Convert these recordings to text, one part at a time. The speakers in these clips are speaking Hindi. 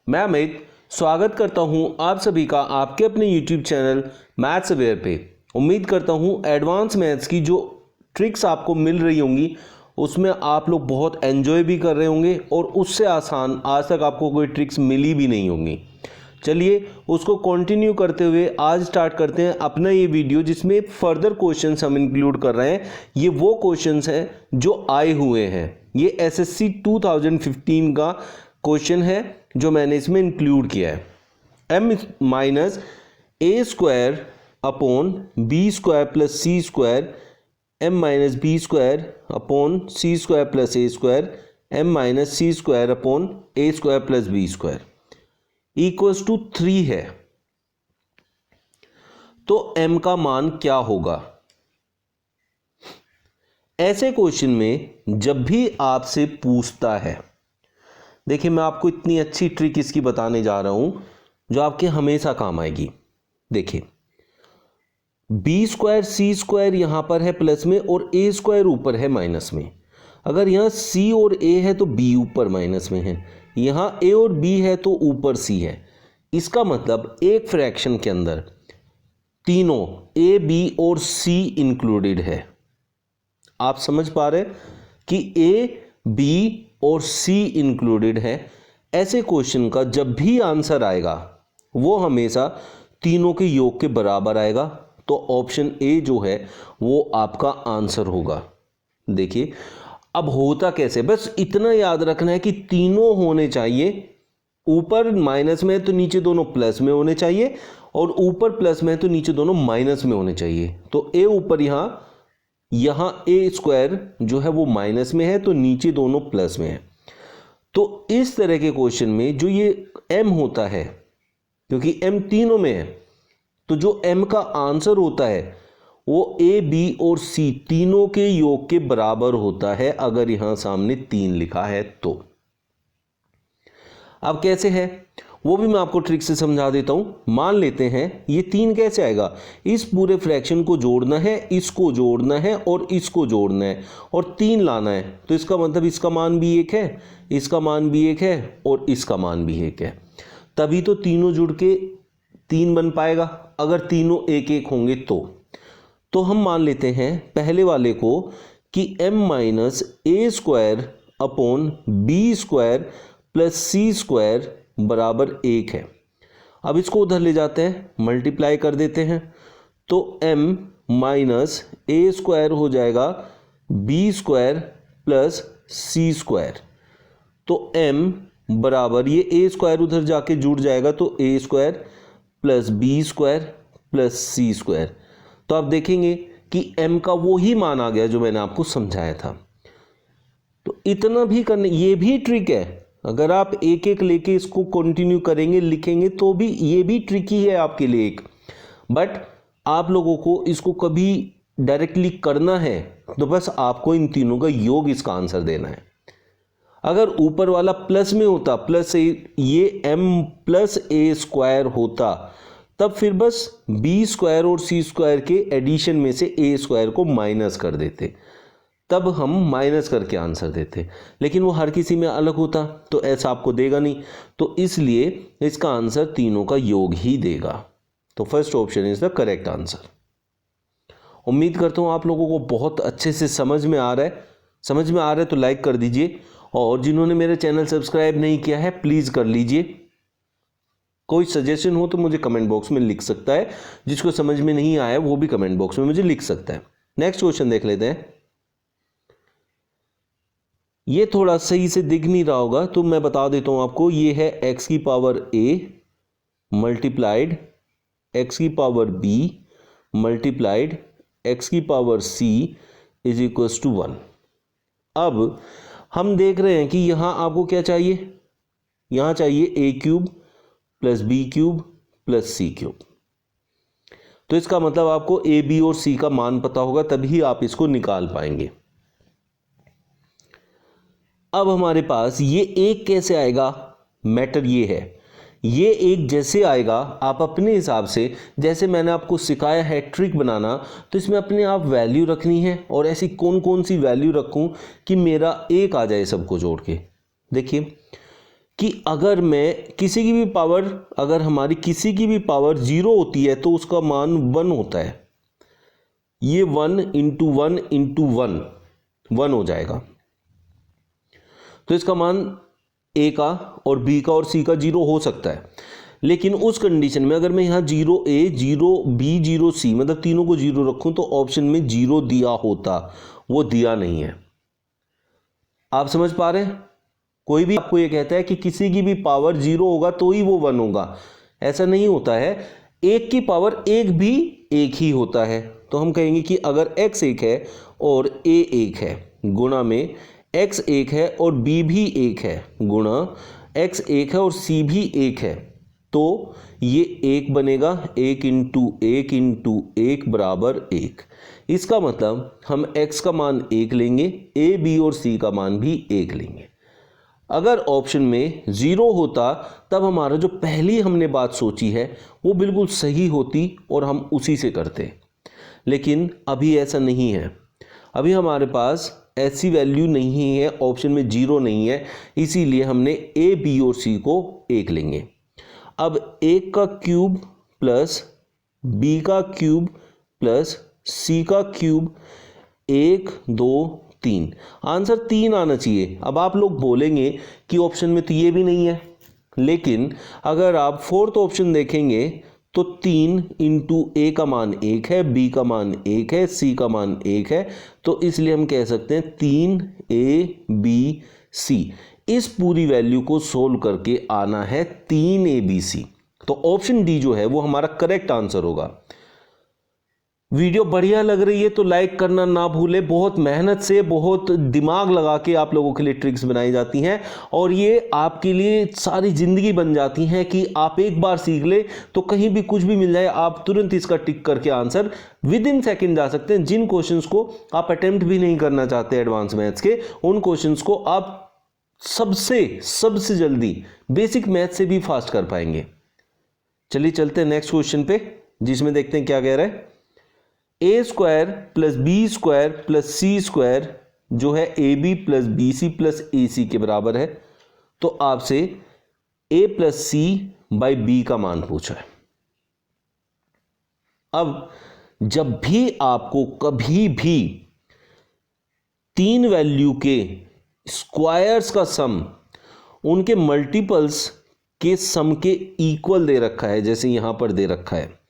मैं अमित स्वागत करता हूं आप सभी का आपके अपने YouTube चैनल मैथ्स अवेयर पे। उम्मीद करता हूं एडवांस मैथ्स की जो ट्रिक्स आपको मिल रही होंगी उसमें आप लोग बहुत एंजॉय भी कर रहे होंगे और उससे आसान आज तक आपको कोई ट्रिक्स मिली भी नहीं होंगी। चलिए उसको कंटिन्यू करते हुए आज स्टार्ट करते हैं अपना ये वीडियो, जिसमें फर्दर क्वेश्चंस हम इंक्लूड कर रहे हैं। ये वो क्वेश्चंस हैं जो आए हुए हैं। ये एसएससी 2015 का क्वेश्चन है जो मैंने इसमें इंक्लूड किया है। m minus a square upon b square plus c square m minus b square upon c square plus a square m minus c square upon a square plus b square equals to 3 है। तो m का मान क्या होगा? ऐसे क्वेश्चन में जब भी आपसे पूछता है, देखिए मैं आपको इतनी अच्छी ट्रिक इसकी बताने जा रहा हूं जो आपके हमेशा काम आएगी। देखिए बी स्क्वायर सी स्क्वायर यहां पर है प्लस में और ए स्क्वायर ऊपर है माइनस में। अगर यहां सी और ए है तो बी ऊपर माइनस में है, यहां ए और बी है तो ऊपर सी है। इसका मतलब एक फ्रैक्शन के अंदर तीनों ए बी और सी इंक्लूडेड है। आप समझ पा रहे कि ए बी और सी इंक्लूडेड है। ऐसे क्वेश्चन का जब भी आंसर आएगा वो हमेशा तीनों के योग के बराबर आएगा। तो ऑप्शन ए जो है वो आपका आंसर होगा। देखिए अब होता कैसे, बस इतना याद रखना है कि तीनों होने चाहिए। ऊपर माइनस में है तो नीचे दोनों प्लस में होने चाहिए, और ऊपर प्लस में है तो नीचे दोनों माइनस में होने चाहिए। तो ए ऊपर यहां ए स्क्वायर जो है वो माइनस में है तो नीचे दोनों प्लस में है। तो इस तरह के क्वेश्चन में जो ये m होता है, क्योंकि m तीनों में है, तो जो m का आंसर होता है वो a b और c तीनों के योग के बराबर होता है अगर यहां सामने 3 लिखा है तो। अब कैसे है वो भी मैं आपको ट्रिक से समझा देता हूं। मान लेते हैं ये 3 कैसे आएगा, इस पूरे फ्रैक्शन को जोड़ना है, इसको जोड़ना है और इसको जोड़ना है और 3 लाना है। तो इसका मतलब इसका मान भी 1 है, इसका मान भी 1 है और इसका मान भी 1 है। तभी तो तीनों जुड़ के 3 बन पाएगा अगर तीनों 1-1 होंगे तो हम मान लेते हैं पहले वाले को कि m minus a square upon b square plus c square बराबर 1 है। अब इसको उधर ले जाते हैं, मल्टीप्लाई कर देते हैं। तो m माइनस ए स्क्वायर हो जाएगा B square plus c square. तो m बराबर ये ए स्क्वायर उधर जाके जुड़ जाएगा तो a square plus b square plus c square. तो आप देखेंगे कि m का वो ही मान आ गया जो मैंने आपको समझाया था। तो इतना भी करने, ये भी ट्रिक है। अगर आप एक एक लेके इसको कंटिन्यू करेंगे लिखेंगे तो भी ये भी ट्रिकी है आपके लिए एक। बट आप लोगों को इसको कभी डायरेक्टली करना है तो बस आपको इन तीनों का योग इसका आंसर देना है। अगर ऊपर वाला प्लस में होता, प्लस ये m प्लस ए स्क्वायर होता, तब फिर बस बी स्क्वायर और सी स्क्वायर के एडिशन में से ए स्क्वायर को माइनस कर देते, तब हम माइनस करके आंसर देते। लेकिन वो हर किसी में अलग होता तो ऐसा आपको देगा नहीं, तो इसलिए इसका आंसर तीनों का योग ही देगा। तो first option is the correct answer. उम्मीद करता हूँ आप लोगों को बहुत अच्छे से समझ में आ रहा है। समझ में आ रहा है तो लाइक कर दीजिए, और जिन्होंने मेरे चैनल सब्सक्राइब नहीं किया है प्लीज़ कर लीजिए। कोई सजेशन हो तो मुझे कमेंट बॉक्स में लिख सकता है, जिसको समझ में नहीं आया वो भी कमेंट बॉक्स में मुझे लिख सकता है। नेक्स्ट क्वेश्चन देख लेते हैं। ये थोड़ा सही से दिख नहीं रहा होगा तो मैं बता देता हूं आपको। ये है x की पावर a मल्टीप्लाइड x की पावर b मल्टीप्लाइड x की power c is equals to 1। अब हम देख रहे हैं कि यहां आपको क्या चाहिए, यहां चाहिए a cube plus b cube plus c cube. तो इसका मतलब आपको a b और c का मान पता होगा तभी आप इसको निकाल पाएंगे। अब हमारे पास ये एक कैसे आएगा, मैटर ये है, ये एक जैसे आएगा आप अपने हिसाब से, जैसे मैंने आपको सिखाया है ट्रिक बनाना, तो इसमें अपने आप वैल्यू रखनी है। और ऐसी कौन कौन सी वैल्यू रखूं कि मेरा एक आ जाए सबको जोड़ के। देखिए कि अगर मैं किसी की भी पावर, अगर हमारी किसी की भी पावर 0 होती है तो उसका मान 1 होता है। ये 1 इंटू 1 इंटू 1 1 हो जाएगा। तो इसका मान ए का और बी का और सी का 0 हो सकता है, लेकिन उस कंडीशन में अगर मैं यहाँ 0A 0B 0C मतलब तीनों को 0 रखूं तो ऑप्शन में 0 दिया होता, वो दिया नहीं है। आप समझ पा रहे हैं? कोई भी आपको ये कहता है कि किसी की भी पावर 0 होगा तो ही वो 1 होगा, ऐसा नहीं होता है। एक की पावर एक भी एक ही होता है। तो हम कहेंगे कि अगर x 1 है और a 1 है गुणा में x 1 है और b भी 1 है गुणा x 1 है और c भी 1 है, तो ये 1 बनेगा। 1 इंटू 1 इंटू 1 बराबर 1। इसका मतलब हम x का मान 1 लेंगे, a b और c का मान भी 1 लेंगे। अगर ऑप्शन में 0 होता तब हमारा जो पहली हमने बात सोची है वो बिल्कुल सही होती और हम उसी से करते, लेकिन अभी ऐसा नहीं है। अभी हमारे पास ऐसी वैल्यू नहीं है, ऑप्शन में 0 नहीं है, इसीलिए हमने a b और c को 1 लेंगे। अब 1 का क्यूब प्लस b का क्यूब प्लस c का क्यूब 1 2 3, आंसर 3 आना चाहिए। अब आप लोग बोलेंगे कि ऑप्शन में तो ये भी नहीं है, लेकिन अगर आप फोर्थ ऑप्शन देखेंगे तो 3 इंटू ए का मान 1 है, बी का मान 1 है, सी का मान 1 है, तो इसलिए हम कह सकते हैं 3ABC। इस पूरी वैल्यू को सोल्व करके आना है 3ABC। तो ऑप्शन डी जो है वो हमारा करेक्ट आंसर होगा। वीडियो बढ़िया लग रही है तो लाइक करना ना भूलें। बहुत मेहनत से, बहुत दिमाग लगा के आप लोगों के लिए ट्रिक्स बनाई जाती हैं और ये आपके लिए सारी ज़िंदगी बन जाती हैं कि आप एक बार सीख ले तो कहीं भी कुछ भी मिल जाए आप तुरंत इसका टिक करके आंसर विद इन सेकेंड जा सकते हैं। जिन क्वेश्चंस को आप अटेम्प्ट भी नहीं करना चाहते एडवांस मैथ्स के, उन क्वेश्चंस को आप सबसे जल्दी बेसिक मैथ से भी फास्ट कर पाएंगे। चलिए चलते हैं नेक्स्ट क्वेश्चन पे, जिसमें देखते हैं क्या कह रहा है। A square plus b square plus c square जो है a b plus b c plus a c के बराबर है, तो आपसे a plus c by b का मान पूछा है। अब जब भी आपको कभी भी 3 वैल्यू के स्क्वायर्स का सम उनके मल्टीपल्स के सम के इक्वल दे रखा है, जैसे यहां पर दे रखा है,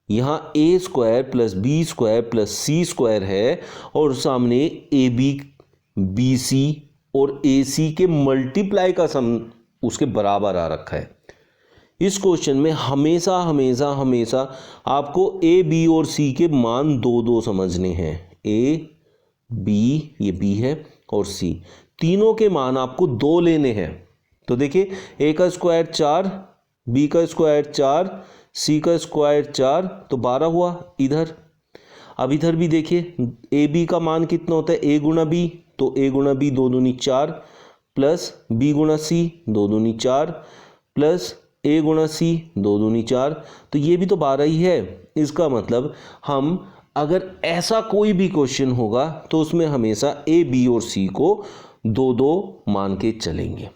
यहां a square plus b square plus c square है और सामने ए बी बी सी और ए सी के मल्टीप्लाई का सम उसके बराबर आ रखा है। इस क्वेश्चन में हमेशा हमेशा हमेशा आपको ए बी और सी के मान 2-2 समझने हैं। ए बी, ये बी है, और सी, तीनों के मान आपको 2 लेने हैं। तो देखिए ए का स्क्वायर 4, बी का स्क्वायर 4, सी का स्क्वायर 4, तो 12 हुआ इधर। अब इधर भी देखिए ए बी का मान कितना होता है, ए गुणा बी, तो ए गुणा बी 2 दूनी 4 प्लस बी गुणा सी 2 दूनी 4 प्लस ए गुणा सी 2 दूनी 4, तो ये भी तो 12 ही है। इसका मतलब हम अगर ऐसा कोई भी क्वेश्चन होगा तो उसमें हमेशा ए बी और सी को 2-2 मान के चलेंगे।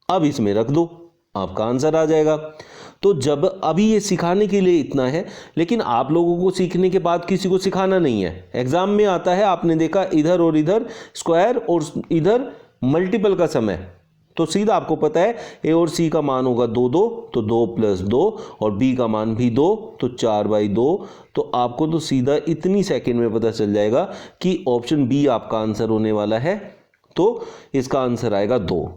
अब इसमें रख दो, आपका आंसर आ जाएगा। तो जब अभी ये सिखाने के लिए इतना है, लेकिन आप लोगों को सीखने के बाद किसी को सिखाना नहीं है। एग्जाम में आता है, आपने देखा इधर और इधर स्क्वायर और इधर मल्टीपल का सम है, तो सीधा आपको पता है ए और सी का मान होगा 2-2, तो 2 + 2, और बी का मान भी 2, तो 4/2। तो आपको तो सीधा इतनी सेकेंड में पता चल जाएगा कि ऑप्शन बी आपका आंसर होने वाला है, तो इसका आंसर आएगा 2।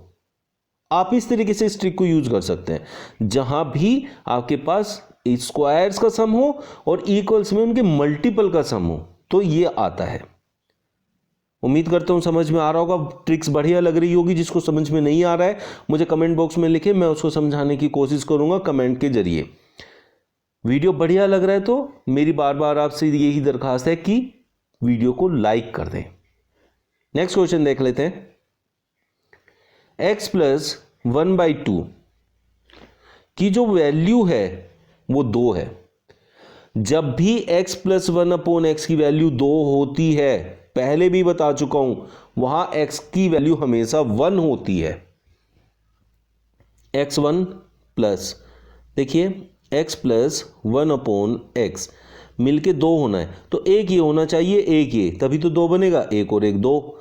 आप इस तरीके से इस ट्रिक को यूज कर सकते हैं, जहां भी आपके पास स्क्वायर्स का सम हो और इक्वल्स में उनके मल्टीपल का सम हो, तो ये आता है। उम्मीद करता हूं समझ में आ रहा होगा, ट्रिक्स बढ़िया लग रही होगी। जिसको समझ में नहीं आ रहा है मुझे कमेंट बॉक्स में लिखे, मैं उसको समझाने की कोशिश करूंगा कमेंट के जरिए। वीडियो बढ़िया लग रहा है तो मेरी बार बार आपसे यही दरखास्त है कि वीडियो को लाइक कर दें। नेक्स्ट क्वेश्चन देख लेते हैं। x + 1/2 की जो वैल्यू है वो 2 है। जब भी x + 1/x की वैल्यू 2 होती है, पहले भी बता चुका हूं, वहां x की वैल्यू हमेशा 1 होती है। x1 प्लस, देखिए x प्लस 1/x मिलके 2 होना है, तो एक ये होना चाहिए, एक ये, तभी तो 2 बनेगा, एक और एक 2।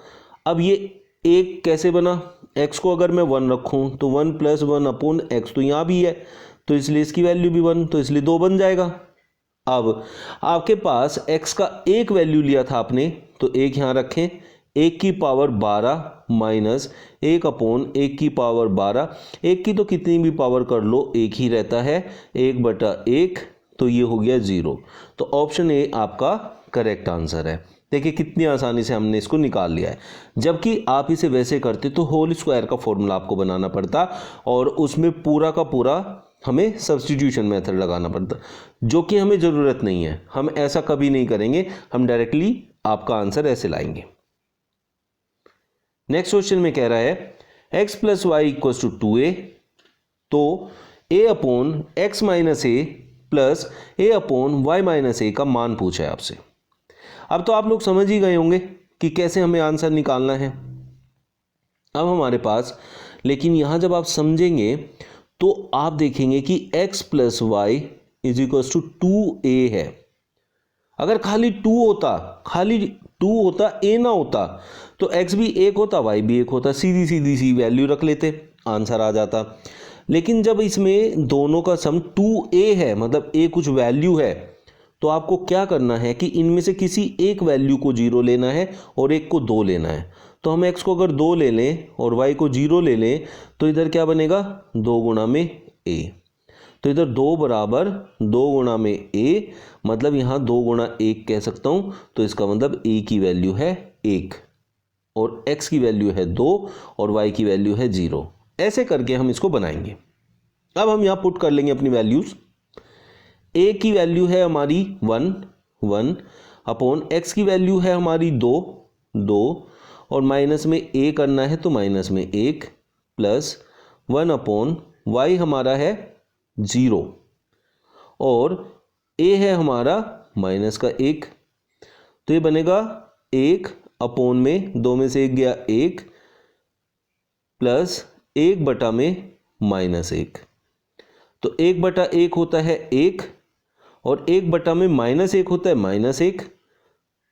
अब ये एक कैसे बना, x को अगर मैं 1 रखूं तो 1 प्लस 1/x तो यहाँ भी है, तो इसलिए इसकी वैल्यू भी 1, तो इसलिए 2 बन जाएगा। अब आपके पास x का एक वैल्यू लिया था आपने, तो एक यहाँ रखें, 1 की पावर 12 माइनस 1/1 की पावर 12, एक की तो कितनी भी पावर कर लो एक ही रहता है, 1/1, तो ये हो गया 0। तो ऑप्शन ए आपका करेक्ट आंसर है। देखिए कितनी आसानी से हमने इसको निकाल लिया है, जबकि आप इसे वैसे करते तो होल स्क्वायर का फॉर्मूला आपको बनाना पड़ता और उसमें पूरा का पूरा हमें सब्स्टिट्यूशन मेथड लगाना पड़ता, जो कि हमें ज़रूरत नहीं है। हम ऐसा कभी नहीं करेंगे, हम डायरेक्टली आपका आंसर ऐसे लाएंगे। नेक्स्ट क्वेश्चन में कह रहा है x plus y equals to 2a, तो a/x minus a plus a/y minus a का मान पूछा है आपसे। अब तो आप लोग समझ ही गए होंगे कि कैसे हमें आंसर निकालना है। अब हमारे पास, लेकिन यहां जब आप समझेंगे तो आप देखेंगे कि x plus y is equals to 2a है। अगर खाली 2 होता, a ना होता, तो x भी 1 होता, y भी 1 होता, सीधी सीधी सी वैल्यू रख लेते, आंसर आ जाता। लेकिन जब इसमें दोनों का सम 2a है, मतलब a कुछ वैल्यू है, तो आपको क्या करना है कि इनमें से किसी एक वैल्यू को 0 लेना है और एक को 2 लेना है। तो हम x को अगर 2 ले लें और y को 0 ले लें, तो इधर क्या बनेगा, 2 गुणा में a। तो इधर 2 बराबर 2 गुणा में a, मतलब यहाँ 2 गुणा 1 कह सकता हूँ, तो इसका मतलब a की वैल्यू है 1 और x की वैल्यू है 2 और y की वैल्यू है 0। ऐसे करके हम इसको बनाएंगे। अब हम यहाँ पुट कर लेंगे अपनी वैल्यूज। a की वैल्यू है हमारी 1 अपॉन x की वैल्यू है हमारी 2 और माइनस में a करना है तो माइनस में 1 प्लस 1 अपॉन y हमारा है 0 और a है हमारा माइनस का 1, तो ये बनेगा 1 अपॉन में 2 में से 1 गया 1 प्लस 1 बटा में माइनस 1, तो 1/1 होता है 1 और 1 बटा में माइनस 1 होता है माइनस 1,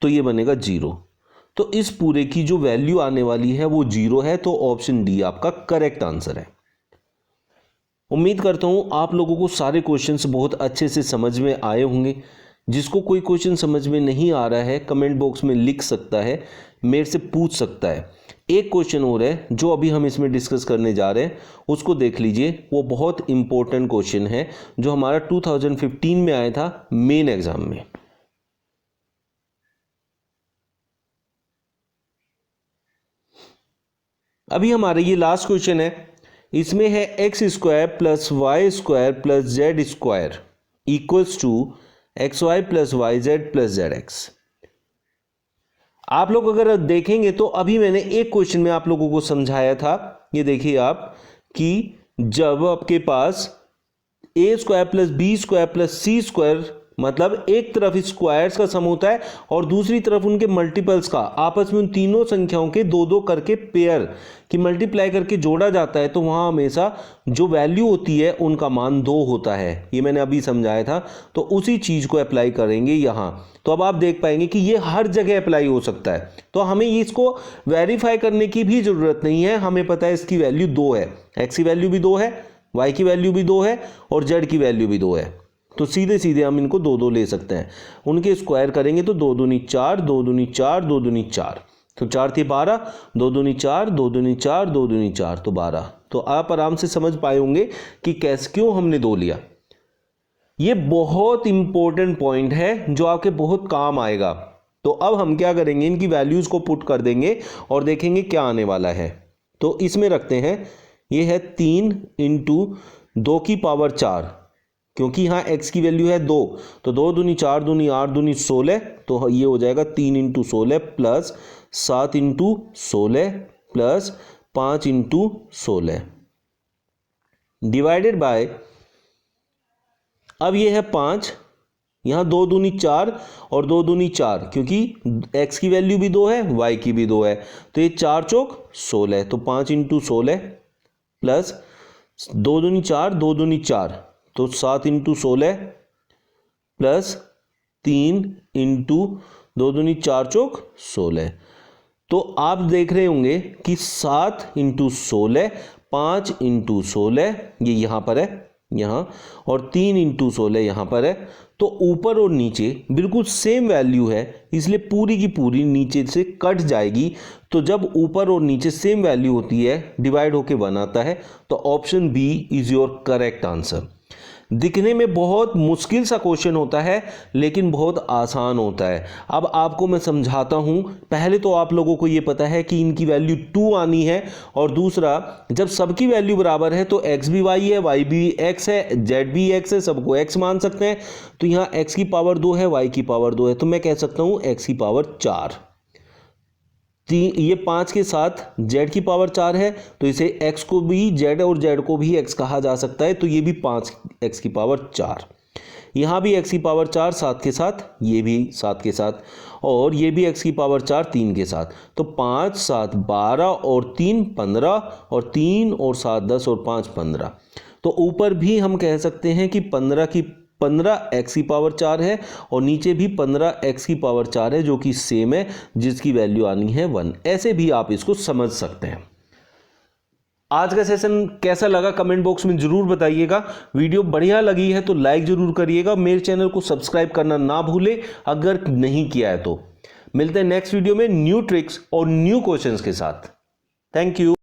तो ये बनेगा 0। तो इस पूरे की जो वैल्यू आने वाली है वो 0 है, तो ऑप्शन डी आपका करेक्ट आंसर है। उम्मीद करता हूं आप लोगों को सारे क्वेश्चंस बहुत अच्छे से समझ में आए होंगे। जिसको कोई क्वेश्चन समझ में नहीं आ रहा है कमेंट बॉक्स में लिख सकता है, मेरे से पूछ सकता है। एक क्वेश्चन और है जो अभी हम इसमें डिस्कस करने जा रहे हैं, उसको देख लीजिए, वो बहुत इंपॉर्टेंट क्वेश्चन है जो हमारा 2015 में आया था मेन एग्जाम में। अभी हमारा ये लास्ट क्वेश्चन है, इसमें है x square plus y square plus z square equals to x y plus y z plus z x. आप लोग अगर देखेंगे तो अभी मैंने एक क्वेश्चन में आप लोगों को समझाया था, ये देखिए आप, कि जब आपके पास a square plus b square plus c square, मतलब एक तरफ स्क्वायर्स का सम होता है और दूसरी तरफ उनके मल्टीपल्स का, आपस में उन तीनों संख्याओं के 2-2 करके पेयर की मल्टीप्लाई करके जोड़ा जाता है, तो वहां हमेशा जो वैल्यू होती है उनका मान 2 होता है। ये मैंने अभी समझाया था, तो उसी चीज को अप्लाई करेंगे यहां। तो अब आप देख पाएंगे कि ये हर जगह अप्लाई हो सकता है, तो हमें इसको वेरीफाई करने की भी जरूरत नहीं है। हमें पता है इसकी वैल्यू 2 है, एक्स की वैल्यू भी 2 है, वाई की वैल्यू भी 2 है और जेड की वैल्यू भी 2 है, तो सीधे सीधे हम इनको 2-2 ले सकते हैं। उनके स्क्वायर करेंगे तो 2 दूनी 4, 2 दूनी 4, 2 दूनी 4, तो 4 थी 12, 2 दूनी 4, 2 दूनी 4, 2 दूनी 4, तो 12। तो आप आराम से समझ पाए होंगे कि कैसे क्यों हमने 2 लिया। ये बहुत इंपॉर्टेंट पॉइंट है जो आपके बहुत काम आएगा। तो अब हम क्या करेंगे, इनकी वैल्यूज को पुट कर देंगे और देखेंगे क्या आने वाला है। तो इसमें रखते हैं, ये है 3 × 2 की पावर 4, क्योंकि यहाँ x की वैल्यू है 2, तो 2 दूनी 4 दूनी 8 दूनी 16, तो ये हो जाएगा 3 × 16 प्लस 7 × 16 प्लस 5 × 16 डिवाइडेड बाय, अब ये है 5, यहाँ 2 दूनी 4 और 2 दूनी 4, क्योंकि x की वैल्यू भी 2 है, y की भी 2 है, तो ये 4 चौक 16, तो 5 × 16 प्लस 2 दूनी 4, 2 दूनी 4, तो 7 इंटू 16 प्लस 3 इंटू 2 दूनी 4 चौक 16। तो आप देख रहे होंगे कि 7 इंटू 16, 5 इंटू 16 ये यहाँ पर है, यहाँ, और 3 इंटू 16 यहाँ पर है। तो ऊपर और नीचे बिल्कुल सेम वैल्यू है, इसलिए पूरी की पूरी नीचे से कट जाएगी। तो जब ऊपर और नीचे सेम वैल्यू होती है, डिवाइड होके 1 आता है, तो option b is your correct answer. दिखने में बहुत मुश्किल सा क्वेश्चन होता है, लेकिन बहुत आसान होता है। अब आपको मैं समझाता हूं। पहले तो आप लोगों को ये पता है कि इनकी वैल्यू 2 आनी है, और दूसरा, जब सबकी वैल्यू बराबर है तो x भी y है, y भी x है, z भी x है, सबको x मान सकते हैं। तो यहाँ x की पावर 2 है, y की पावर 2 है, तो मैं कह सकता हूँ x की पावर 4। ये 5 के साथ z की पावर 4 है, तो इसे x को भी z और z को भी x कहा जा सकता है, तो ये भी 5x की पावर 4। यहाँ भी x की पावर 4 7 के साथ, ये भी 7 के साथ, और ये भी x की पावर 4 3 के साथ। तो 5 7 12 और 3 15, और 3 और 7 10 और 5 15। तो ऊपर भी हम कह सकते हैं कि 15 x की पावर 4 है, और नीचे भी 15 x की पावर 4 है, जो कि सेम है, जिसकी वैल्यू आनी है 1। ऐसे भी आप इसको समझ सकते हैं। आज का सेशन कैसा लगा कमेंट बॉक्स में जरूर बताइएगा। वीडियो बढ़िया लगी है तो लाइक जरूर करिएगा। मेरे चैनल को सब्सक्राइब करना ना भूले अगर नहीं किया है तो। मिलते हैं नेक्स्ट वीडियो में न्यू ट्रिक्स और न्यू क्वेश्चंस के साथ। Thank you.